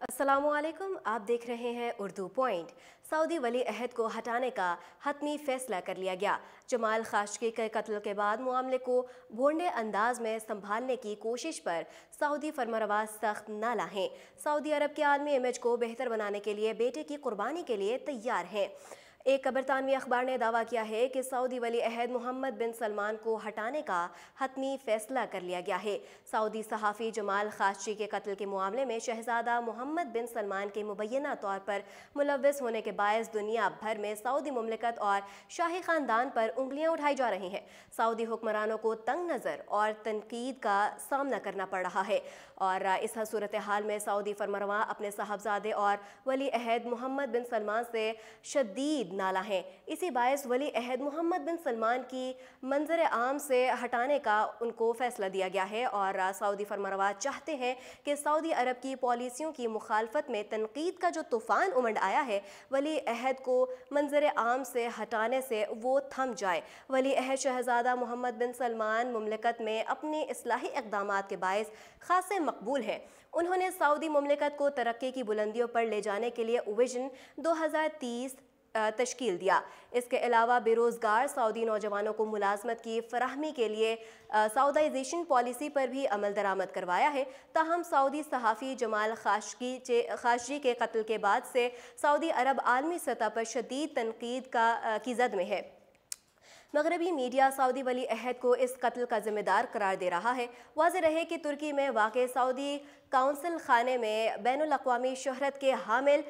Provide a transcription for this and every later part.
अस्सलामुअलैकुम, आप देख रहे हैं उर्दू पॉइंट। सऊदी वली अहद को हटाने का हतमी फैसला कर लिया गया। जमाल खाशोगी के कत्ल के बाद मामले को भोंडे अंदाज में संभालने की कोशिश पर सऊदी फरमारवा सख्त न लाएं। सऊदी अरब के आलमी इमेज को बेहतर बनाने के लिए बेटे की कुर्बानी के लिए तैयार हैं। एक बरतानवी अखबार ने दावा किया है कि सऊदी वली अहद मोहम्मद बिन सलमान को हटाने का हतमी फैसला कर लिया गया है। सऊदी सहाफ़ी जमाल खाशोगी के कत्ल के मामले में शहजादा मोहम्मद बिन सलमान के मुबैना तौर पर मुलव्वस होने के बायस दुनिया भर में सऊदी मुमलिकत और शाही ख़ानदान पर उंगलियां उठाई जा रही हैं। सऊदी हुक्मरानों को तंग नज़र और तनकीद का सामना करना पड़ रहा है और इस सूरत हाल में सऊदी फरमारवा अपने साहबजादे और वली अहद मोहम्मद बिन सलमान से शदीद नाला हैं। इसी बायस वली अहद मोहम्मद बिन सलमान की मंजर आम से हटाने का उनको फैसला दिया गया है और सऊदी फरमारवा चाहते हैं कि सऊदी अरब की पॉलिसियों की मुखालफत में तनकीद का जो तूफ़ान उमड़ आया है, वली अहद को मंजर आम से हटाने से वो थम जाए। वली अहद शहजादा मोहम्मद बिन सलमान मुमलिकत में अपने इस्लाही इक़दामात के बायस खासे मकबूल हैं। उन्होंने सऊदी मुमलिकत को तरक्की की बुलंदियों पर ले जाने के लिए विजन 2030 तश्कील दिया। इसके अलावा बेरोज़गार सऊदी नौजवानों को मुलाजमत की फराहमी के लिए सऊदाइजेशन पॉलिसी पर भी अमल दरामद करवाया है। ताहम सऊदी सहाफ़ी जमाल खाशोगी के कत्ल के बाद से सऊदी अरब आलमी सतह पर शदीद तनकीद की जद में है। मगरबी मीडिया सऊदी वली अहद को इस कत्ल का जिम्मेदार करार दे रहा है। वाज़ेह रहे कि तुर्की में वाक़े सऊदी काउंसिल खाने में बैनुल अक़वामी शोहरत के हामिल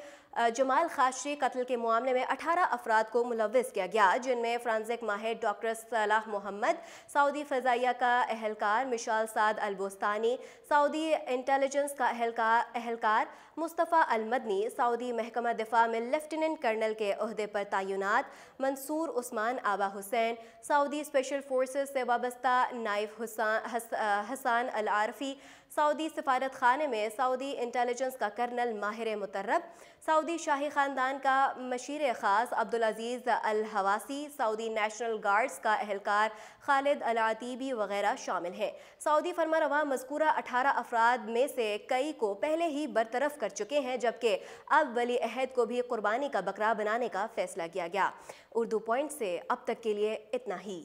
जमाल खाशोगी कत्ल के मामले में 18 अफराद को मुलव्वस किया गया, जिनमें फ्रांसिक माहिर डॉक्टर सलाह मोहम्मद, सऊदी फ़ज़ाइया का अहलकार मिशाल साद अल बोस्तानी, सऊदी इंटेलिजेंस का अहलकार मुस्तफ़ा अल मदनी, सऊदी महकमा दिफा में लेफ्टिनेंट कर्नल के ओहदे पर तैनात मंसूर उस्मान आबा हुसैन, सऊदी स्पेशल फोर्सेस से वाबस्ता नाइफ हसान अल आरफी, सऊदी सफारत खाने में सऊदी इंटेलिजेंस का कर्नल माहिर मुतर्रब, सऊदी शाही ख़ानदान का मशीर ख़ास अब्दुल अजीज़ अल हवासी, सऊदी नेशनल गार्ड्स का अहलकार खालिद अल अतीबी वगैरह शामिल हैं। सऊदी फरमारवा मज़कूरा 18 अफराद में से कई को पहले ही बरतरफ कर चुके हैं, जबकि अब वली अहद को भी कुर्बानी का बकरा बनाने का फैसला किया गया। उर्दू पॉइंट से अब तक के लिए इतना ही।